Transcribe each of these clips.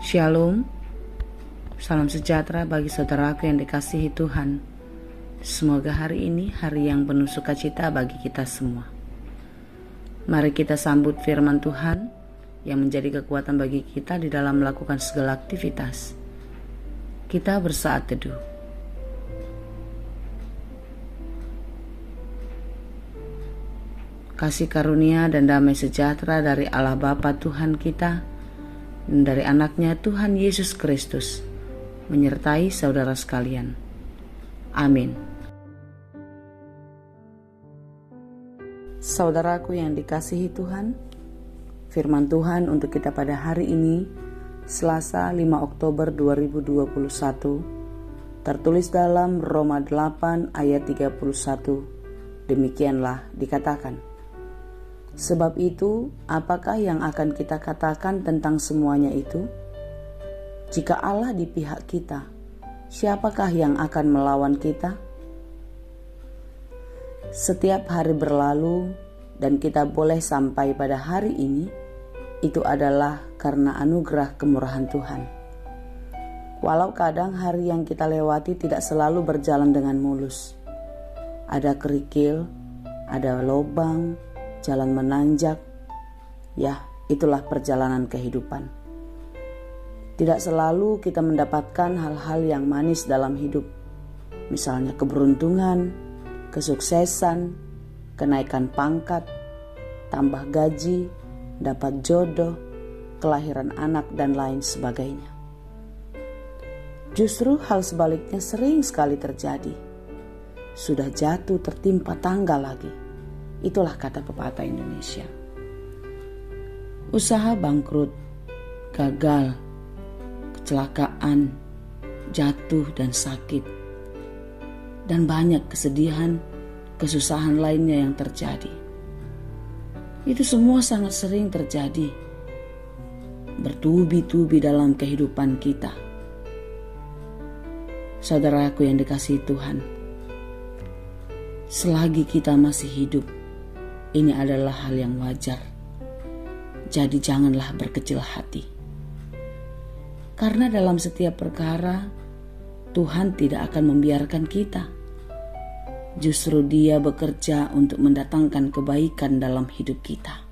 Shalom, salam sejahtera bagi saudaraku yang dikasihi Tuhan. Semoga hari ini hari yang penuh sukacita bagi kita semua. Mari kita sambut firman Tuhan yang menjadi kekuatan bagi kita di dalam melakukan segala aktivitas. Kita bersaat teduh. Kasih karunia dan damai sejahtera dari Allah Bapa Tuhan kita dan dari anaknya Tuhan Yesus Kristus menyertai saudara sekalian. Amin. Saudaraku yang dikasihi Tuhan, firman Tuhan untuk kita pada hari ini, Selasa 5 Oktober 2021, tertulis dalam Roma 8 ayat 31. Demikianlah dikatakan, sebab itu, apakah yang akan kita katakan tentang semuanya itu? Jika Allah di pihak kita, siapakah yang akan melawan kita? Setiap hari berlalu dan kita boleh sampai pada hari ini, itu adalah karena anugerah kemurahan Tuhan. Walau kadang hari yang kita lewati tidak selalu berjalan dengan mulus. Ada kerikil, ada lubang, jalan menanjak, ya itulah perjalanan kehidupan. Tidak selalu kita mendapatkan hal-hal yang manis dalam hidup, misalnya keberuntungan, kesuksesan, kenaikan pangkat, tambah gaji, dapat jodoh, kelahiran anak, dan lain sebagainya. Justru hal sebaliknya sering sekali terjadi. Sudah jatuh tertimpa tangga lagi. Itulah kata pepatah Indonesia. Usaha bangkrut, gagal, kecelakaan, jatuh dan sakit, dan banyak kesedihan, kesusahan lainnya yang terjadi. Itu semua sangat sering terjadi, bertubi-tubi dalam kehidupan kita. Saudaraku yang dikasihi Tuhan, selagi kita masih hidup, ini adalah hal yang wajar. Jadi janganlah berkecil hati. Karena dalam setiap perkara, Tuhan tidak akan membiarkan kita. Justru Dia bekerja untuk mendatangkan kebaikan dalam hidup kita.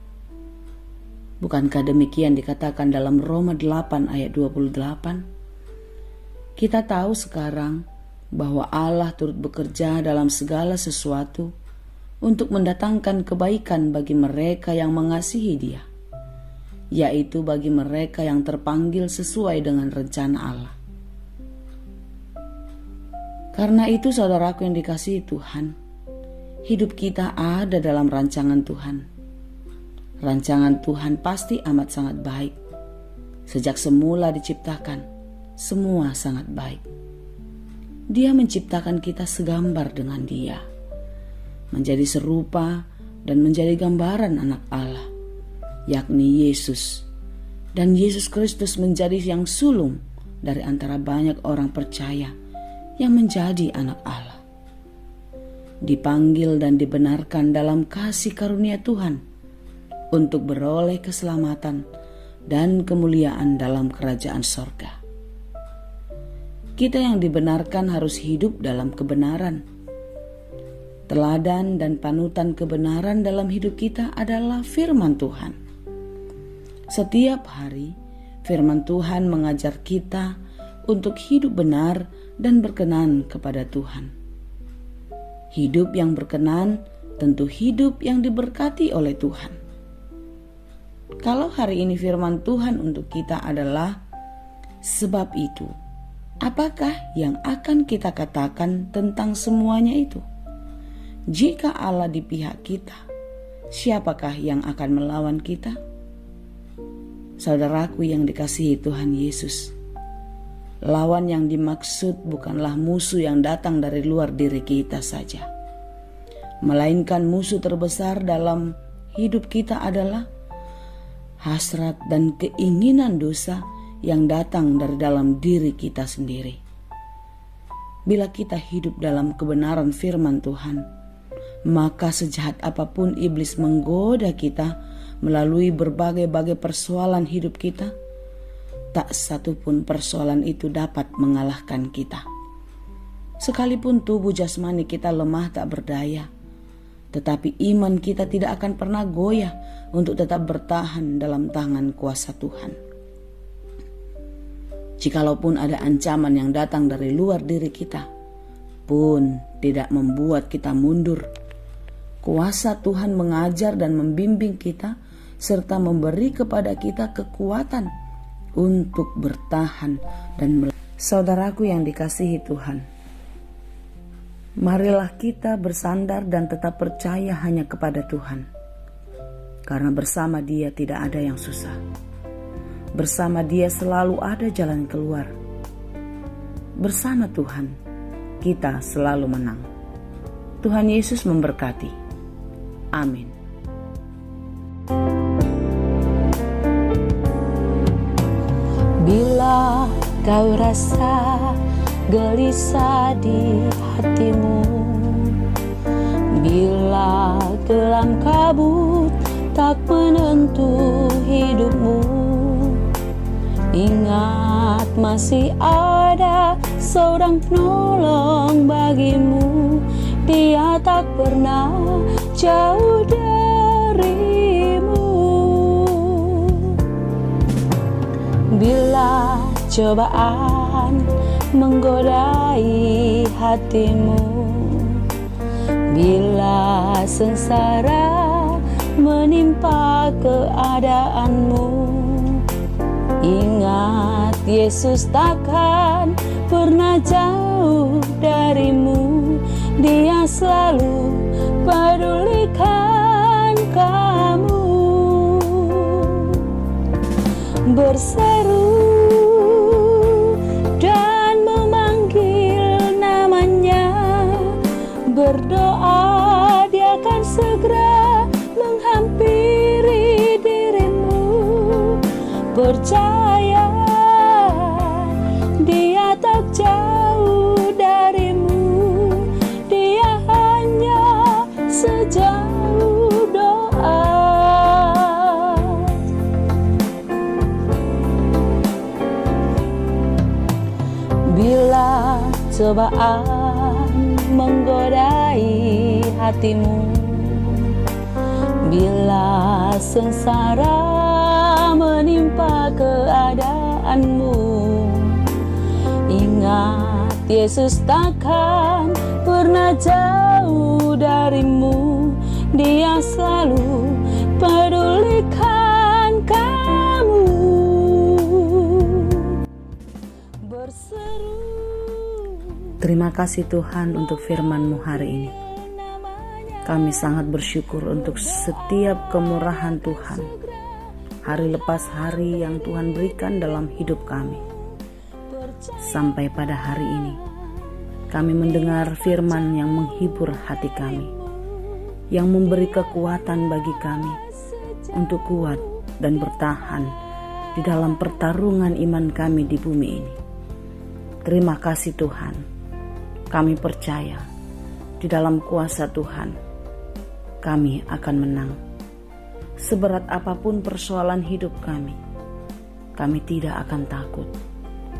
Bukankah demikian dikatakan dalam Roma 8 ayat 28? Kita tahu sekarang bahwa Allah turut bekerja dalam segala sesuatu untuk mendatangkan kebaikan bagi mereka yang mengasihi Dia, yaitu bagi mereka yang terpanggil sesuai dengan rencana Allah. Karena itu saudaraku yang dikasihi Tuhan, hidup kita ada dalam rancangan Tuhan. Rancangan Tuhan pasti amat sangat baik. Sejak semula diciptakan, semua sangat baik. Dia menciptakan kita segambar dengan Dia, menjadi serupa dan menjadi gambaran anak Allah, yakni Yesus. Dan Yesus Kristus menjadi yang sulung dari antara banyak orang percaya yang menjadi anak Allah. Dipanggil dan dibenarkan dalam kasih karunia Tuhan untuk beroleh keselamatan dan kemuliaan dalam kerajaan sorga. Kita yang dibenarkan harus hidup dalam kebenaran. Teladan dan panutan kebenaran dalam hidup kita adalah firman Tuhan. Setiap hari, firman Tuhan mengajar kita untuk hidup benar dan berkenan kepada Tuhan. Hidup yang berkenan tentu hidup yang diberkati oleh Tuhan. Kalau hari ini firman Tuhan untuk kita adalah, sebab itu, apakah yang akan kita katakan tentang semuanya itu? Jika Allah di pihak kita, siapakah yang akan melawan kita? Saudaraku yang dikasihi Tuhan Yesus, lawan yang dimaksud bukanlah musuh yang datang dari luar diri kita saja, melainkan musuh terbesar dalam hidup kita adalah hasrat dan keinginan dosa yang datang dari dalam diri kita sendiri. Bila kita hidup dalam kebenaran firman Tuhan, maka sejahat apapun iblis menggoda kita melalui berbagai-bagai persoalan hidup kita, tak satupun persoalan itu dapat mengalahkan kita. Sekalipun tubuh jasmani kita lemah tak berdaya, tetapi iman kita tidak akan pernah goyah untuk tetap bertahan dalam tangan kuasa Tuhan. Jikalaupun ada ancaman yang datang dari luar diri kita, pun tidak membuat kita mundur. Kuasa Tuhan mengajar dan membimbing kita, serta memberi kepada kita kekuatan untuk bertahan dan Saudaraku yang dikasihi Tuhan, marilah kita bersandar dan tetap percaya hanya kepada Tuhan, karena bersama Dia tidak ada yang susah. Bersama Dia selalu ada jalan keluar. Bersama Tuhan, kita selalu menang. Tuhan Yesus memberkati. Amin. Bila kau rasa gelisah di hatimu, bila kelam kabut tak menentu hidupmu, ingat masih ada seorang penolong bagimu. Dia tak pernah jauh darimu. Bila cobaan menggodai hatimu, bila sengsara menimpa keadaanmu, ingat Yesus takkan pernah jauh darimu. Dia selalu pedulikan kamu. Berseru dan memanggil namanya, berdoa Dia akan segera menghampiri dirimu. Percaya Dia tak jauh darimu, Dia hanya sejauh doa. Bila cobaan menggodai hatimu, bila sengsara menimpa keadaanmu, ingat Yesus takkan pernah jauh darimu. Dia selalu pedulikan kamu. Berseru. Terima kasih Tuhan untuk firman-Mu hari ini. Kami sangat bersyukur untuk setiap kemurahan Tuhan, hari lepas hari yang Tuhan berikan dalam hidup kami. Sampai pada hari ini, kami mendengar firman yang menghibur hati kami, yang memberi kekuatan bagi kami untuk kuat dan bertahan di dalam pertarungan iman kami di bumi ini. Terima kasih Tuhan. Kami percaya di dalam kuasa Tuhan kami akan menang. Seberat apapun persoalan hidup kami tidak akan takut,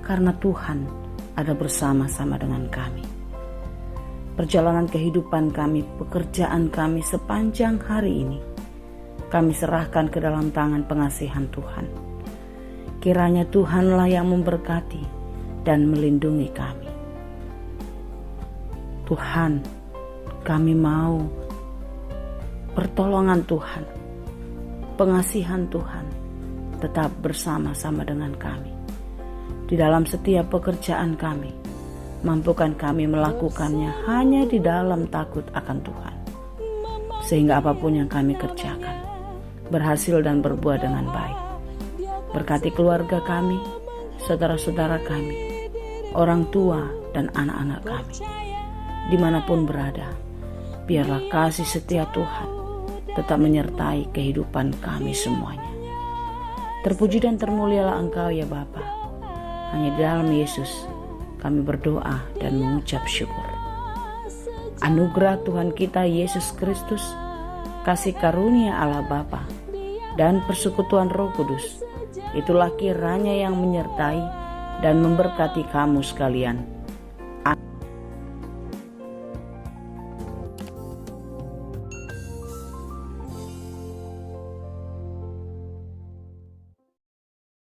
karena Tuhan ada bersama-sama dengan kami. Perjalanan kehidupan kami, pekerjaan kami sepanjang hari ini, kami serahkan ke dalam tangan pengasihan Tuhan. Kiranya Tuhanlah yang memberkati dan melindungi kami. Tuhan, kami mau pertolongan Tuhan, pengasihan Tuhan tetap bersama-sama dengan kami. Di dalam setiap pekerjaan kami, mampukan kami melakukannya hanya di dalam takut akan Tuhan. Sehingga apapun yang kami kerjakan, berhasil dan berbuah dengan baik. Berkati keluarga kami, saudara-saudara kami, orang tua dan anak-anak kami. Dimanapun berada, biarlah kasih setia Tuhan tetap menyertai kehidupan kami semuanya. Terpuji dan termulialah Engkau ya Bapa. Hanya di dalam Yesus kami berdoa dan mengucap syukur. Anugerah Tuhan kita Yesus Kristus, kasih karunia Allah Bapa, dan persekutuan Roh Kudus Itulah kiranya yang menyertai dan memberkati kamu sekalian.